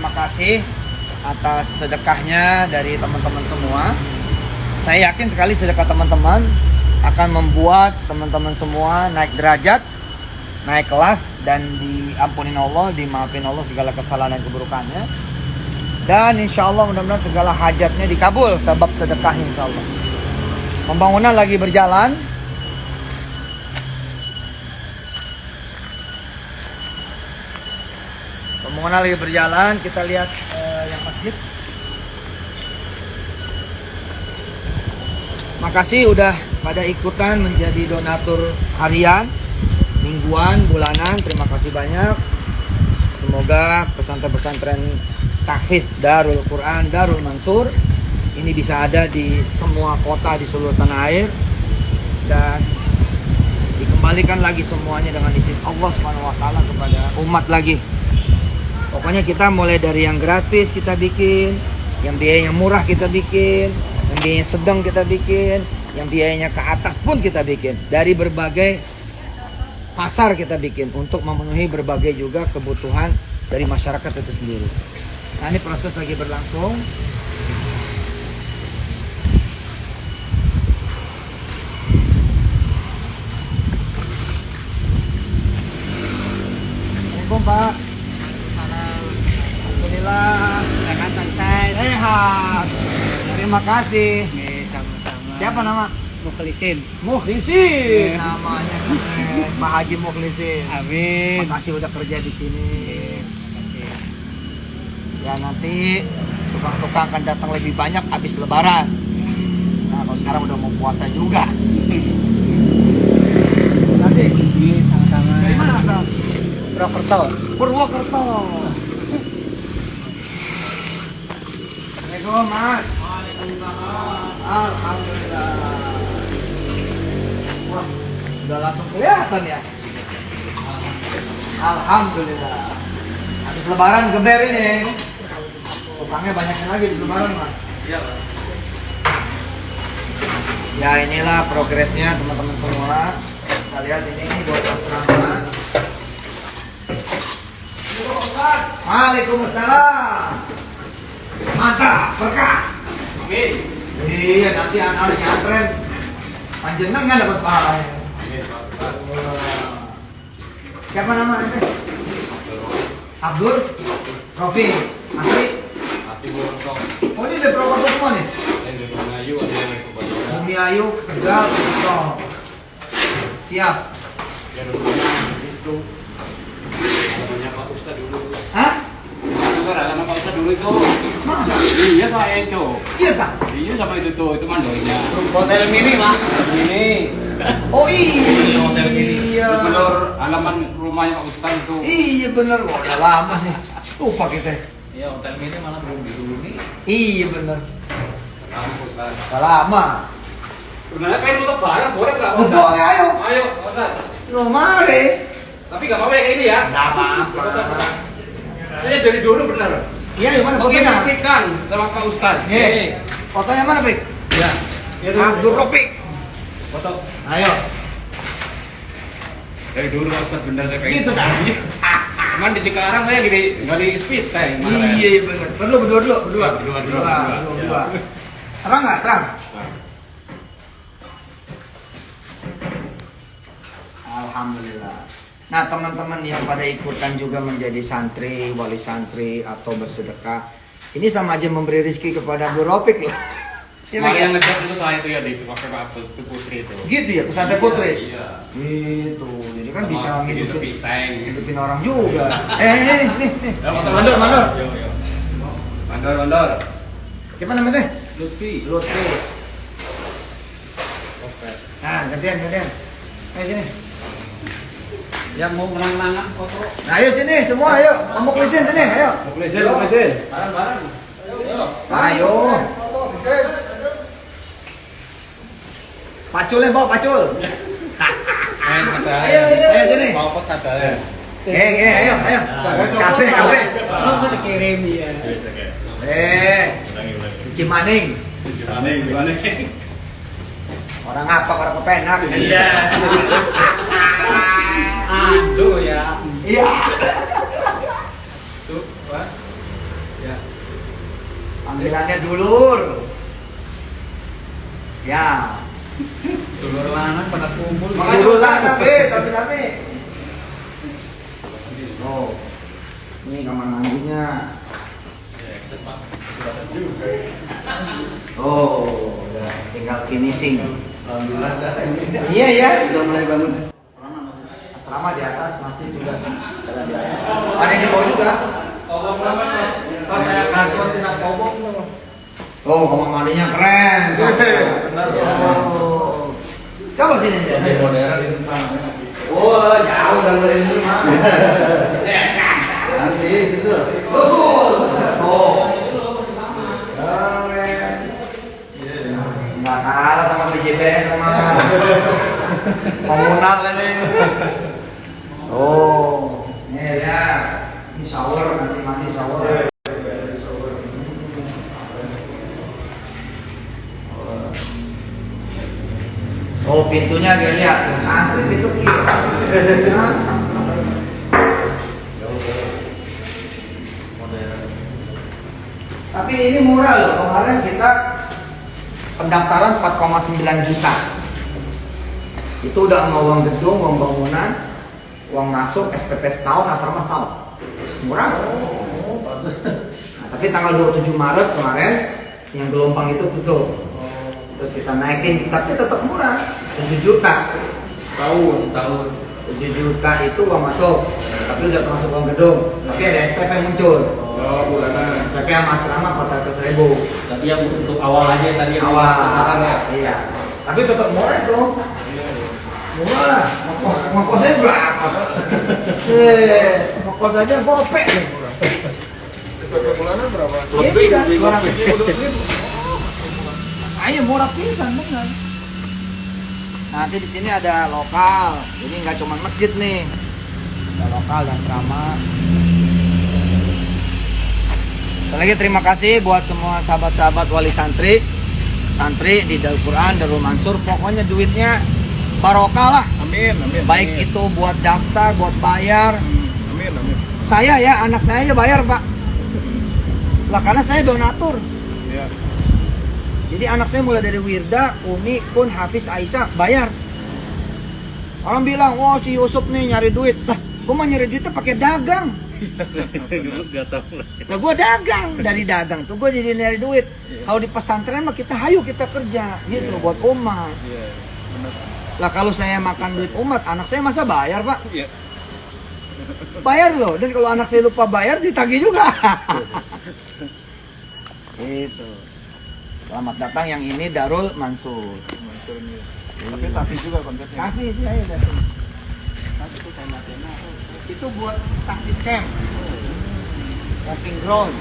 terima kasih atas sedekahnya dari teman-teman semua. Saya yakin sekali sedekah teman-teman akan membuat teman-teman semua naik derajat, naik kelas, dan diampunin Allah, dimaafin Allah segala kesalahan dan keburukannya. Dan insya Allah mudah-mudahan segala hajatnya dikabul sebab sedekah insya Allah. Pembangunan lagi berjalan. Pembangunan lagi berjalan, kita lihat yang masjid. Makasih udah pada ikutan menjadi donatur harian, mingguan, bulanan. Terima kasih banyak. Semoga pesantren-pesantren tahfiz Darul Quran, Darul Mansur ini bisa ada di semua kota di seluruh tanah air dan dikembalikan lagi semuanya dengan izin Allah Subhanahu wa taala kepada umat lagi. Pokoknya kita mulai dari yang gratis kita bikin, yang biayanya murah kita bikin, yang biayanya sedang kita bikin, yang biayanya ke atas pun kita bikin. Dari berbagai pasar kita bikin untuk memenuhi berbagai juga kebutuhan dari masyarakat itu sendiri. Nah, ini proses lagi berlangsung. Assalamualaikum Pak. Alhamdulillah, sehat santai. Sehat. Terima kasih. Sama-sama. Siapa nama? Mukhlisin. Mukhlisin. Namanya keren. Pak Haji Mukhlisin. Amin. Makasih udah kerja di sini. Ya nanti tukang-tukang akan datang lebih banyak habis Lebaran. Nah kalau sekarang udah mau puasa juga. Terima kasih. Sama-sama. Dari mana asal? Purwokerto. Purwokerto. Assalamualaikum Mas. Waalaikumsalam. Alhamdulillah. Wah, sudah langsung kelihatan ya. Alhamdulillah. Habis Lebaran geber ini. Tukangnya banyaknya lagi di Lebaran Mas. Iya, Pak. Ya inilah progresnya teman-teman semua. Kita lihat ini buat asrama. Waalaikumsalam. Mantap, berkah. Amin. Iya, nanti anak nyantren panjenengan dapat pahala. Amin, Pak. Siapa nama ente? Abdul Rofi. Asli? Hati Purwokerto. Oh ini dari Purwokerto semua nih? Dari Bumi ada yang kebanyakan. Bumi Ayu, Tegal, Purwokerto. Siap. Ya rumahnya itu. Namanya Pak Ustadz dulu. Hah? Ustadz nama Pak Ustadz dulu itu. Masa? Iya saya itu. Iya tak? Iya sama itu tuh, itu mandonya. Hotel mini Pak. Ini. Oh iya. Hotel ini. Terus menurut halaman rumahnya Pak Ustadz itu. Iya bener, kok udah lama sih. Lupa kita. Iya hotel ini malah belum dihuni. Iya bener. Kamu Ustadz. Udah lama. Sebenarnya pengen untuk barang boleh nggak? Oh, boleh, ayo. Ayo Ustadz. Lo mari. Tapi nggak apa-apa yang ini ya. Nggak apa-apa. Saya dari dulu benar. Iya, yang mana fotonya? Mengingatkan sama Pak Ustadz. Nih. Fotonya mana, Pik? Ya. Abdul Rofiq. Foto. Ayo. Dari dulu Pak Ustadz benar saya pengen. Gitu kan? Cuman di Cikarang saya nggak di speed time. Iya, bener. Berdua, berdua dulu, berdua. Berdua. Berdua. Terang nggak? Terang. Alhamdulillah. Nah teman-teman yang pada ikutan juga menjadi santri, wali santri atau bersedekah, ini sama aja memberi rezeki kepada Bu Rofiq loh. Ya, Kemarin Pak, yang ya? ngechat itu saya itu ya di pakai Pak Putri itu. Gitu ya, pesantren putri. Iya. Gitu, jadi kan Sama bisa video speed time. ngidupin orang juga. Nih. Ya, foto. Mandor. Yo. Mandor. Siapa namanya? Lutfi. Lutfi. Oke. Nah, gantian. Ayo sini. Yang mau menang-menangan foto. Nah, ayo sini semua, ayo. Mukhlisin sini, ayo. Mukhlisin. Barang. Ayo. Paculnya bawa pacul. Ayo sini. Bawa pot sadar. Ayo. Kafe. Oh, mau dikirim ya. Cuci maning. Orang apa para kepenak? Iya. Aduh ya. Iya. Tuh, Pak. Ya. Panggilannya dulur. Siap. Dulur lanang pada kumpul. Dulur lanang, sapi-sapi. Oh, ini kamar mandinya. Oh, udah tinggal finishing. Alhamdulillah dah. Iya ya. Udah mulai bangun. Asrama di atas masih juga. Ada yang di bawah juga. Pas saya kasur tidak kobong. Oh, kamar mandinya keren. Oh. Coba sini aja. Oh, jauh dari ini mah. Nanti situ. Oh. Keren. Nggak kalah sama BJBS sama komunal ini. Oh, ini ya. Ini shower, nanti mandi shower. Oh, pintunya dia lihat. Santri pintu kiri. Tapi ini murah loh. Kemarin kita pendaftaran 4,9 juta. Itu udah sama uang gedung, uang bangunan, uang masuk, SPP setahun, asrama setahun. Murah. Nah, tapi tanggal 27 Maret kemarin yang gelombang itu tutup. Terus kita naikin, tapi tetap murah, 7 juta Tahun. 7 juta itu uang masuk, tapi udah termasuk uang gedung. Tapi ada SPP muncul. Oh, bulanan. SPP sama asrama 400.000 Tapi yang untuk awal aja tadi yang awal. ya. Iya. Tapi tetap murah tuh. Murah. Ngokosnya berapa? Ngokos aja gopek deh. SPP bulanan berapa? Lebih, Iya, lebih, 200.000. Ayo murah pisan bener. Nanti di sini ada lokal. Ini nggak cuma masjid nih. Ada lokal dan asrama. Sekali lagi terima kasih buat semua sahabat-sahabat wali santri di Darul Quran, Darul Mansur. Pokoknya duitnya barokah lah. Amin, amin. Baik amin. itu buat daftar, buat bayar. Amin, amin. Saya ya, anak saya aja bayar pak. Lah karena saya donatur. Ya. Jadi anak saya mulai dari Wirda, Umi, Kun, Hafiz, Aisyah bayar. Orang bilang, wah si Yusuf nih nyari duit. Lah, gue mah nyari duitnya pakai dagang. Gak tahu lah. Lah gue dagang, dari dagang tuh gue jadi nyari duit. Kalau di pesantren mah kita hayu kita kerja, gitu buat umat. Iya. Benar. Lah kalau saya makan duit umat, anak saya masa bayar pak? Iya. Bayar loh, dan kalau anak saya lupa bayar ditagih juga. Itu. Selamat datang yang ini Darul Mansur. Tapi tapi juga konsepnya. Kasih sih ayo datang. Itu buat taktis camp. Camping ground.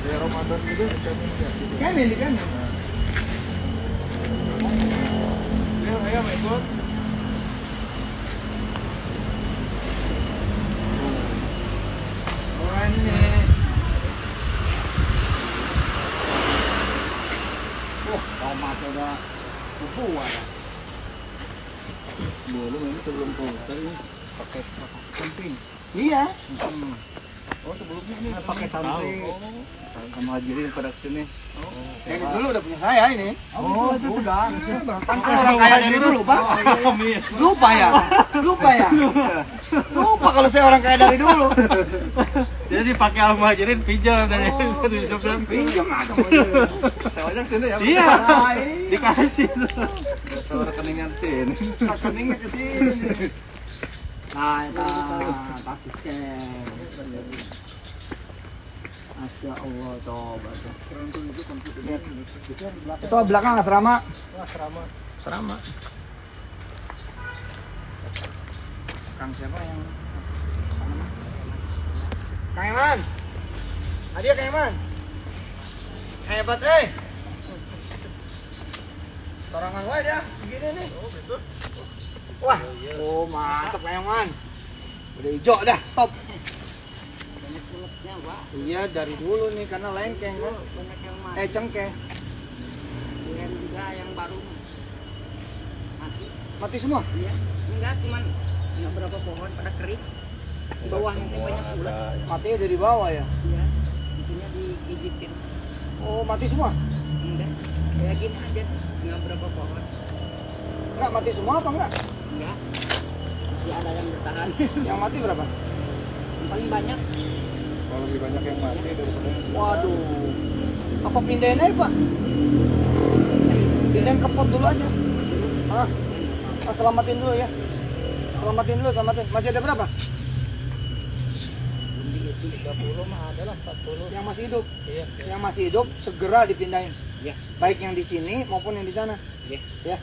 Ya Ramadan juga Camp ini kan. Ayo ikut. Orang ini. Tomat udah buah. Belum ini sebelum putar ini pakai camping. Iya. Oh sebelumnya ini Pakai camping. sama hadirin pada sini. Dari dulu udah punya saya ini. Oh, itu udah. Kan saya orang kaya dari dulu, Pak. Lupa ya? Lupa ya? Lupa kalau saya orang kaya dari dulu. Jadi dipakai al muhajirin pinjam dari Yusuf dan Pinjam ada. Saya ajak sini ya. Iya. Dikasih. Tahu rekeningan sini. Rekeningnya ke sini. Nah, takut Masya Allah, coba. Itu belakang asrama. Asrama. Kang siapa yang? Kang Eman. Hadiah Kang Eman. Hebat Sorangan gue dia, segini nih. Oh gitu. Wah, oh mantap Kang Eman. Udah hijau dah, top. Iya dari dulu nih karena lengkeng kan. Banyak yang mati. Cengkeh. Kemudian juga yang baru mati. Mati semua. Iya. Enggak cuman nggak berapa pohon pada kering. Di bawahnya teh banyak ulat. Matinya dari bawah ya. Iya. Itunya di pijitin. Oh, mati semua? Enggak. Ya gini aja. Nggak berapa pohon. Enggak, mati semua apa enggak? Enggak. Masih ada yang bertahan. Yang mati berapa? Yang paling banyak. Kalau lebih banyak yang mati daripada yang Waduh. Apa pindahin aja, Pak? Pindahin ke pot dulu aja. Ah, selamatin dulu ya. Selamatin dulu, selamatin. Masih ada berapa? 30 mah adalah 40. Yang masih hidup. Iya. Yang masih hidup segera dipindahin. Ya. Baik yang di sini maupun yang di sana. Ya. Ya.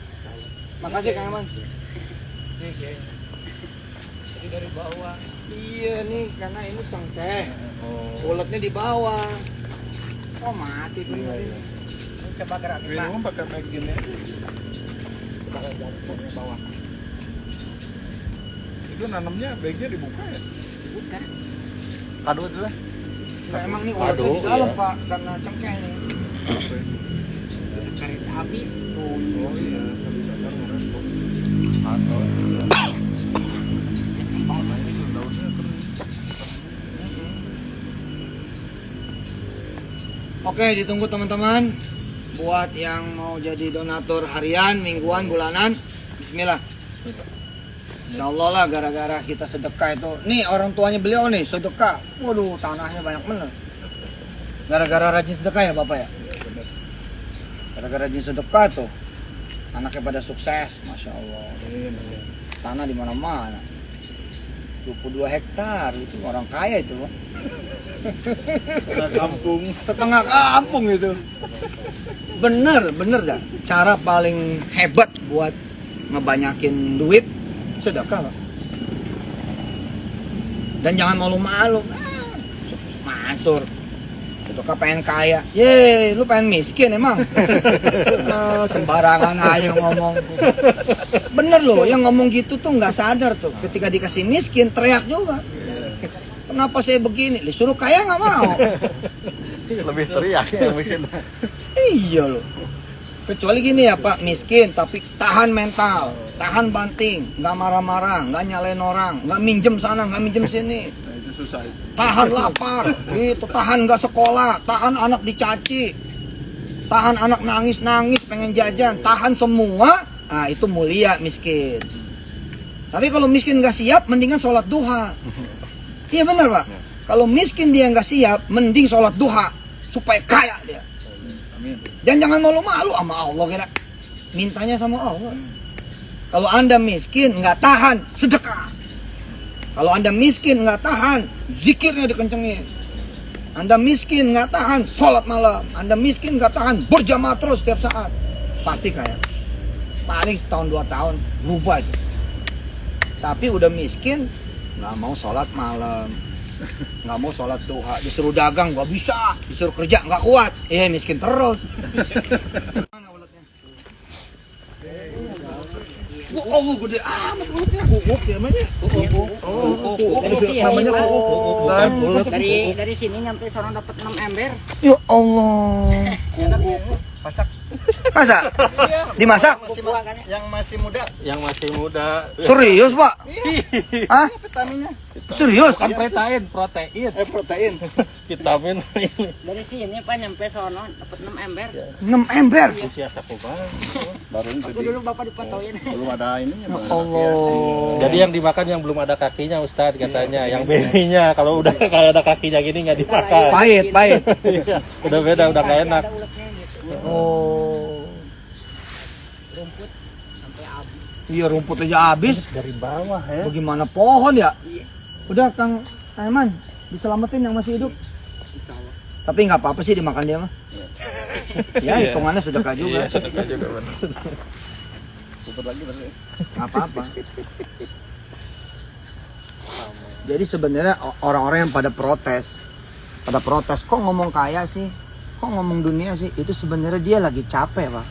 Makasih Kang Iman. Nih, Kiai. Jadi dari bawah. Iya nih, karena ini cengkeh. Oh. Uletnya di bawah. Oh, mati Iya, bener iya. ini. Coba gerakin, Pak. Minum pakai mic gini aja. Coba jantungnya bawah. Itu nanamnya bagnya dibuka ya? Bukan. Kado itu lah. Enggak, emang nih uletnya Aduh, di dalam, iya. Pak, karena cengkeh nih. Karet habis. Oh iya, tapi sadar orang kok. Atau nah ini tuh daunnya kan. Oke, ditunggu teman-teman. Buat yang mau jadi donatur harian, mingguan, bulanan, bismillah. Insya Allah lah, gara-gara kita sedekah itu. Nih orang tuanya beliau nih, sedekah. Waduh, tanahnya banyak bener. Gara-gara rajin sedekah ya Bapak ya? Gara-gara rajin sedekah tuh. Anaknya pada sukses, Masya Allah. Tanah di mana-mana. 22 hektar, itu orang kaya itu, Pak. Setengah kampung itu. Bener dah. Cara paling hebat buat ngebanyakin duit sedekah, Pak. Dan jangan malu-malu. Mansur. Sedekah pengen kaya. Ye, lu pengen miskin emang. Sembarangan aja ngomong. Bener loh, yang ngomong gitu tuh nggak sadar tuh. Ketika dikasih miskin teriak juga. Kenapa saya begini? Disuruh kaya nggak mau. Lebih teriak ya mungkin. Iya loh. Kecuali gini ya Pak, miskin tapi tahan mental, tahan banting, nggak marah-marah, nggak nyalain orang, nggak minjem sana, nggak minjem sini. Nah, itu susah itu. Tahan lapar, gitu, tahan nggak sekolah, tahan anak dicaci, tahan anak nangis-nangis pengen jajan, tahan semua. Nah itu mulia miskin. Tapi kalau miskin nggak siap, mendingan sholat duha. Iya benar Pak. Kalau miskin dia nggak siap, mending sholat duha supaya kaya dia. Amin. Dan jangan malu-malu sama Allah kira. Mintanya sama Allah. Kalau Anda miskin nggak tahan, sedekah. Kalau Anda miskin nggak tahan, zikirnya dikencengin. Anda miskin nggak tahan, sholat malam. Anda miskin nggak tahan, berjamaah terus setiap saat. Pasti kaya. Paling setahun 2 tahun rubah aja. Tapi udah miskin, nggak mau sholat malam, nggak mau sholat duha, disuruh dagang nggak bisa, disuruh kerja nggak kuat, miskin terus. Mana uletnya? Oh, gede amat uletnya. Kukup ya namanya. Namanya kok. Dari sini nyampe sono dapat 6 ember. Ya Allah. Masak. Masa? Dimasak? Yang masih muda. Serius Pak? Hah? Vitaminnya. Serius? Kan protein. Protein. Vitamin ini. Dari sini Pak nyampe sono dapat 6 ember. 6 ember? Usia sakuban. Baru itu Waktu dulu Bapak dipotoin. belum ada ininya. Ya Allah. Jadi yang dimakan yang belum ada kakinya Ustadz katanya. Yang babynya kalau udah kayak ada kakinya gini nggak dimakan. Pahit. Iya, udah beda, udah nggak enak. Ada uletnya gitu. Oh. Rumput sampai habis. Iya rumput aja habis. Dari bawah ya. Bagaimana pohon ya? Iya. Udah Kang Aiman, diselamatin yang masih hidup. Insya Allah. Tapi nggak apa-apa sih dimakan dia mah. Ya hitungannya sedekah juga. Sedekah juga benar. Putar lagi berarti. Nggak apa-apa. Jadi sebenarnya orang-orang yang pada protes kok ngomong kaya sih, kok ngomong dunia sih, itu sebenarnya dia lagi capek Pak.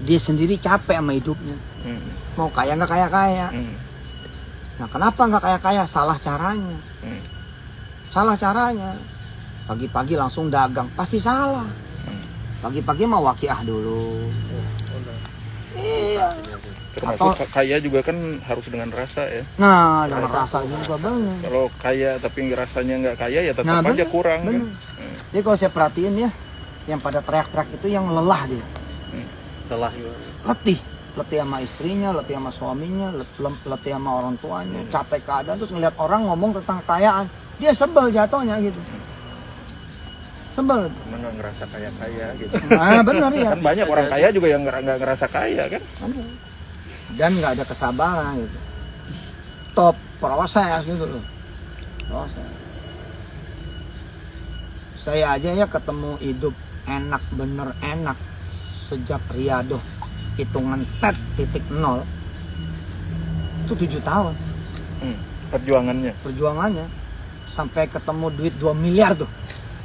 Dia sendiri capek sama hidupnya. Mau kaya nggak kaya. Nah kenapa nggak kaya? Salah caranya. Salah caranya. Pagi-pagi langsung dagang, pasti salah. Pagi-pagi mau wakiah dulu. Iya. Termasuk kaya juga kan harus dengan rasa ya. Nah, dengan rasa juga benar. Kalau kaya tapi rasanya nggak kaya ya tetap Nah, aja bener, kurang kan. bener. Jadi kalau saya perhatiin ya, yang pada teriak-teriak itu yang lelah dia. Setelah gimana? Letih sama istrinya, letih sama suaminya, letih sama orang tuanya, capek keadaan, terus ngeliat orang ngomong tentang kekayaan, dia sebel jatuhnya gitu. Sebel. Karena nggak ngerasa kaya gitu. Nah, benar ya. Kan banyak orang kaya juga yang nggak ngerasa kaya kan. Dan nggak ada kesabaran gitu. Top proses gitu loh. Proses. Saya aja ya ketemu hidup enak, bener enak sejak Riyadhah hitungan TET.0 itu 7 tahun Perjuangannya. perjuangannya sampai ketemu duit 2 miliar tuh,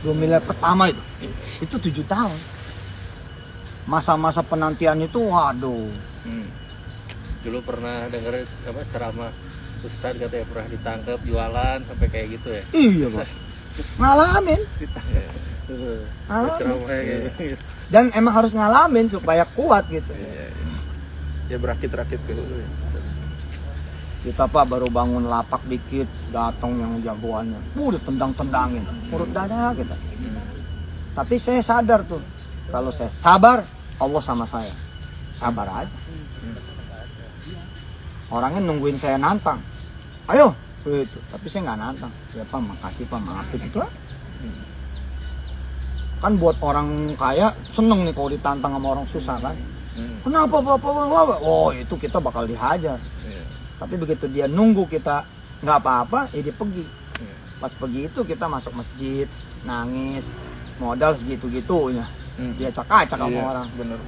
2 miliar pertama itu 7 tahun. Masa-masa penantian itu waduh. Dulu pernah denger apa ceramah Ustadz katanya pernah ditangkap jualan sampai kayak gitu ya. Iya Pak, ngalamin. Ceramahnya kayak gitu. Dan emang harus ngalamin supaya kuat gitu. Ya berakit-rakit dulu ya. Kita Pak baru bangun lapak dikit, datang yang jagoannya, udah tendang-tendangin, urut dada kita. Tapi saya sadar tuh, kalau saya sabar, Allah sama saya. Sabar aja. Orangnya nungguin saya nantang, ayo, gitu. Tapi saya nggak nantang. Ya Pak, makasih Pak, maafin itu. Kan buat orang kaya seneng nih kalau ditantang sama orang susah kan. Kenapa Pak? Oh itu kita bakal dihajar. Tapi begitu dia nunggu kita nggak apa-apa, ya dia pergi. Pas pergi itu kita masuk masjid, nangis, modal segitu-gitunya. Dia acak-acak sama orang. Bener.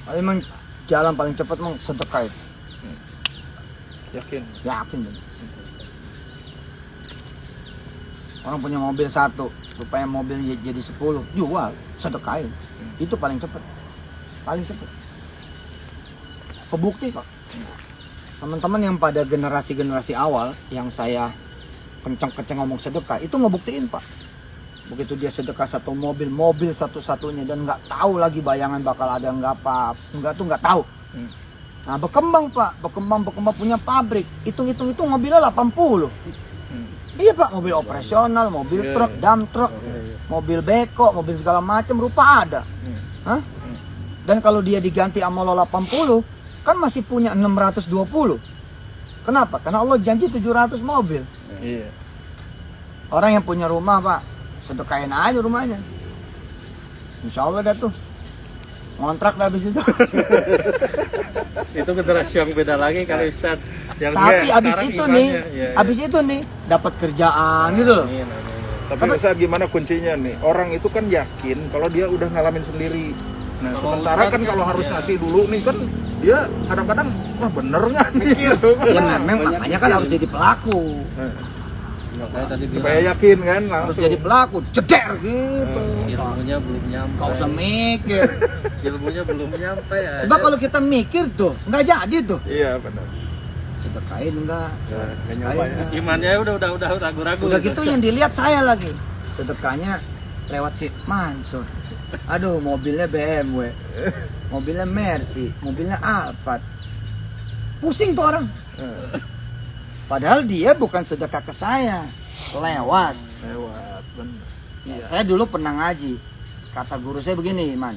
Tapi emang jalan paling cepat emang sedekah itu. Yakin. Yakin bener. Orang punya mobil 1, supaya mobil jadi 10, jual, sedekahin. Itu paling cepat. Paling cepat. Kebukti kok. Teman-teman yang pada generasi-generasi awal yang saya kenceng-kenceng ngomong sedekah, itu ngebuktiin Pak. Begitu dia sedekah 1 mobil satu-satunya dan nggak tahu lagi bayangan bakal ada nggak tahu. Nah berkembang Pak, berkembang punya pabrik. Hitung-hitung itu mobilnya 80. Iya Pak, mobil operasional, mobil truk, dump truck, mobil beko, mobil segala macam rupa ada. Hah? Dan kalau dia diganti sama lo 80, kan masih punya 620. Kenapa? Karena Allah janji 700 mobil. Iya. Orang yang punya rumah Pak, sedekahin aja rumahnya. Insya Allah dah tuh. Ngontrak dah habis itu. Itu generasi yang beda lagi kali Ustadz. Yang Tapi dia abis sekarang itu imannya, nih, ya. abis itu nih dapat kerjaan gitu loh. Amin. Tapi Ustaz gimana kuncinya nih? Orang itu kan yakin kalau dia udah ngalamin sendiri. Nah, Kalau sementara Ustaz kan kalau harus ngasih dulu nih kan dia kadang-kadang wah bener nggak nih? Ya memang makanya kan harus jadi pelaku. Makanya tadi Supaya yakin kan Harus langsung. jadi pelaku, ceder gitu. ilmunya belum nyampe. Gak usah mikir. Ilmunya belum nyampe ya. Sebab kalau kita mikir tuh, nggak jadi tuh. Iya benar. Sedekahin enggak. Nggak nyoba ya. Imannya udah ragu-ragu. Udah gitu yang dilihat saya lagi. Sedekahnya lewat si Mansur. Aduh, mobilnya BMW. Mobilnya Mercy, mobilnya Alphard. Pusing tuh orang. Padahal dia bukan sedekah ke saya. Lewat. Benar. Ya, saya dulu pernah ngaji. Kata guru saya begini, Man.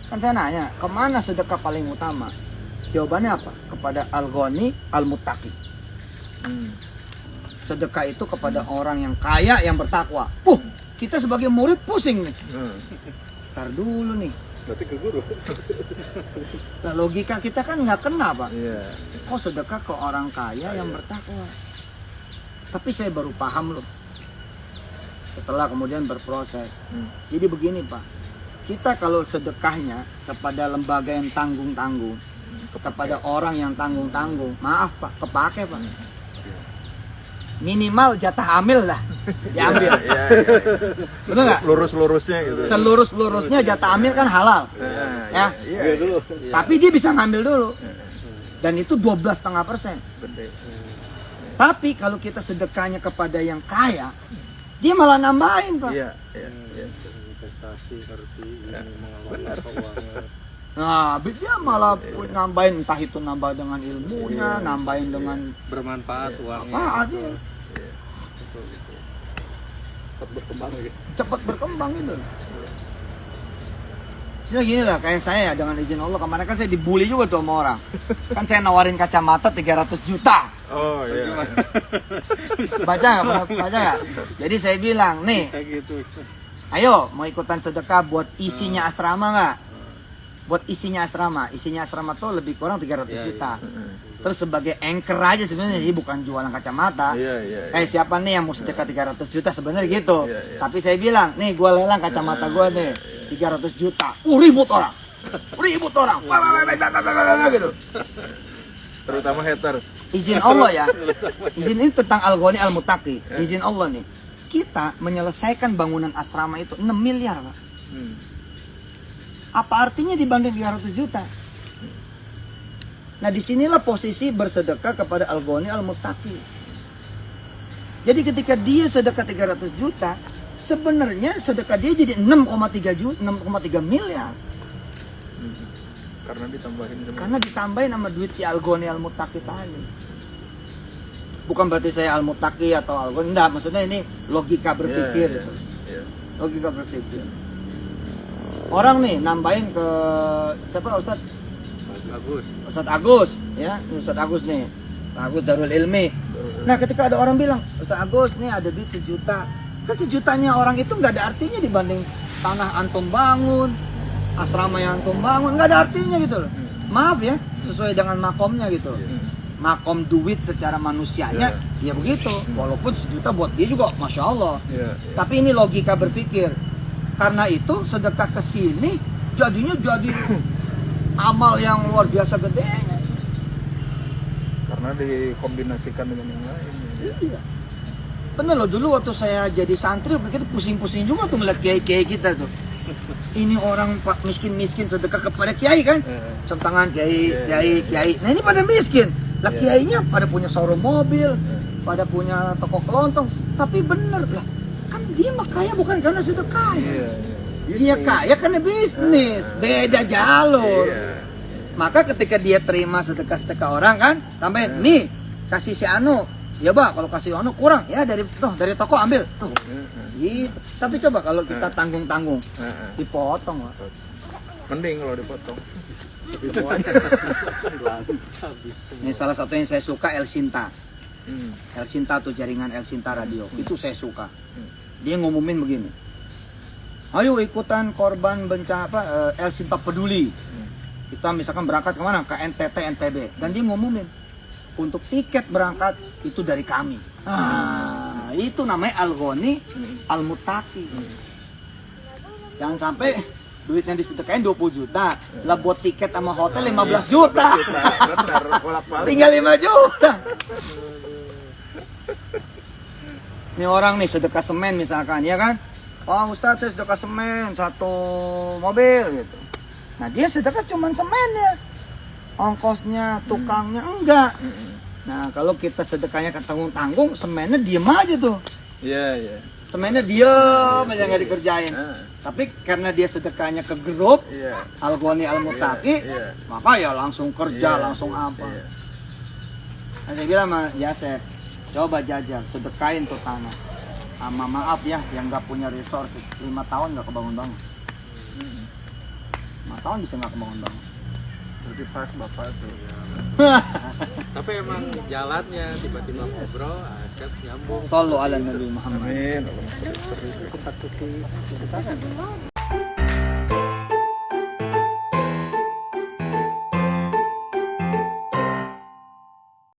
Kan saya nanya, kemana sedekah paling utama? Jawabannya apa? Kepada Al-Ghani Al-Muttaqi. Sedekah itu kepada orang yang kaya, yang bertakwa. Kita sebagai murid pusing nih. Ntar dulu nih. Berarti ke guru. Nah, logika kita kan nggak kena, Pak. Iya. Kok sedekah ke orang kaya yang bertakwa? Tapi saya baru paham loh. Setelah kemudian berproses. Jadi begini Pak, kita kalau sedekahnya kepada lembaga yang tanggung-tanggung, kepada orang yang tanggung-tanggung, maaf Pak, kepake Pak. Minimal jatah hamil lah diambil. Iya. Betul nggak? Lurus-lurusnya gitu. Selurus-lurusnya jatah hamil kan halal. Ya. Iya dulu. Tapi dia bisa ngambil dulu. Dan itu 12,5%. Tapi kalau kita sedekahnya kepada yang kaya, dia malah nambahin Pak. Iya. investasi, ngerti Ya, ini mengelola benar. keuangan. Nah, dia malah nambahin, entah itu nambah dengan ilmunya, nambahin dengan Bermanfaat uangnya. manfaatnya. Betul, betul. Cepat berkembang gitu. Cepat berkembang itu. Jadi gini lah, kayak saya dengan izin Allah kemarin kan saya dibully juga tuh sama orang. Kan saya nawarin kacamata 300 juta. Oh iya. Baca nggak? Jadi saya bilang, nih, Kayak gitu. ayo mau ikutan sedekah buat isinya asrama nggak? Buat isinya asrama tuh lebih kurang 300 juta. Terus sebagai anchor aja sebenarnya sih, bukan jualan kacamata. Iya. Siapa nih yang mau sedekah 300 juta sebenarnya gitu. Iya. Tapi saya bilang, nih gua lelang kacamata gua nih 300 juta. Ribut orang. Wah, gitu. Terutama haters. Izin Allah ya. Izin ini tentang Al-Ghani Al-Muttaqi. Izin Allah nih. Kita menyelesaikan bangunan asrama itu 6 miliar, Pak. Apa artinya dibanding 300 juta? Nah, disinilah posisi bersedekah kepada Al-Ghani Al-Muttaqi. Jadi ketika dia sedekah 300 juta, sebenarnya sedekah dia jadi 6,3 miliar. Karena ditambahin sama duit si Al-Ghani Al-Muttaqi tadi. Bukan berarti saya Al-Muttaqi atau Al-Ghani, enggak, maksudnya ini logika berpikir. Gitu. Logika berpikir. Orang nih nambahin ke siapa Ustadz Agus ya, Ustadz Agus nih, Agus Darul Ilmi. Nah, ketika ada orang bilang Ustadz Agus nih ada duit 1 juta, kan 1 jutanya orang itu nggak ada artinya dibanding tanah antum bangun, asrama yang antum bangun, nggak ada artinya gitu loh. Maaf ya, sesuai dengan makomnya gitu. Makom duit secara manusianya ya begitu, walaupun 1 juta buat dia juga masya Allah. Tapi ini logika berpikir. Karena itu sedekah ke sini jadinya jadi amal yang luar biasa gedenya. Karena dikombinasikan dengan yang lain. Iya. Bener loh, dulu waktu saya jadi santri kita pusing-pusing juga tuh melihat kiai-kiai kita tuh. Ini orang pak miskin-miskin sedekah kepada kiai kan? Cium tangan kiai. Nah ini pada miskin. Lah kiainya pada punya showroom mobil, pada punya toko kelontong. Tapi bener lah. Kan dia mah kaya bukan karena sedekahnya. Dia kaya karena bisnis, beda jalur. Maka ketika dia terima sedekah-sedekah orang kan, tambahin nih kasih si Anu, ya Pak, kalau kasih Anu kurang ya dari toko ambil. Tuh. Gitu. Tapi coba kalau kita tanggung-tanggung, dipotong, Pak. Mending kalau dipotong. Ini salah satu yang saya suka El Sinta. El Sinta tuh jaringan El Sinta radio. Itu saya suka. Dia ngumumin begini. Ayo ikutan korban bencana El Sinta peduli. Kita misalkan berangkat kemana? Ke NTT, NTB. Dan dia ngumumin untuk tiket berangkat itu dari kami. Itu namanya Al-Ghani Al-Muttaqi. Jangan sampai duitnya disedekain 20 juta. Lah buat tiket sama hotel 15 juta. Benar, bolak-balik. Tinggal 5 juta. Ini orang nih sedekah semen misalkan, ya kan? Oh Ustadz saya sedekah semen 1 mobil gitu. Nah dia sedekah cuma semennya, ongkosnya, tukangnya enggak. Nah kalau kita sedekahnya ke tanggung-tanggung, semennya diem aja tuh. Iya. Semennya diem aja nggak dikerjain. Tapi karena dia sedekahnya ke grup Al-Ghani Al-Muttaqi, maka ya langsung kerja, langsung apa. Nah, saya bilang ya saya coba jajal, sedekain tuh tanah. Sama maaf ya, yang nggak punya resource 5 tahun nggak kebangun-bangun. 5 tahun bisa nggak kebangun-bangun. Berarti pas Bapak tuh. Tapi emang jalannya tiba-tiba ngobrol, asyik nyambung. Sallu ala Nabi Muhammad. Amin.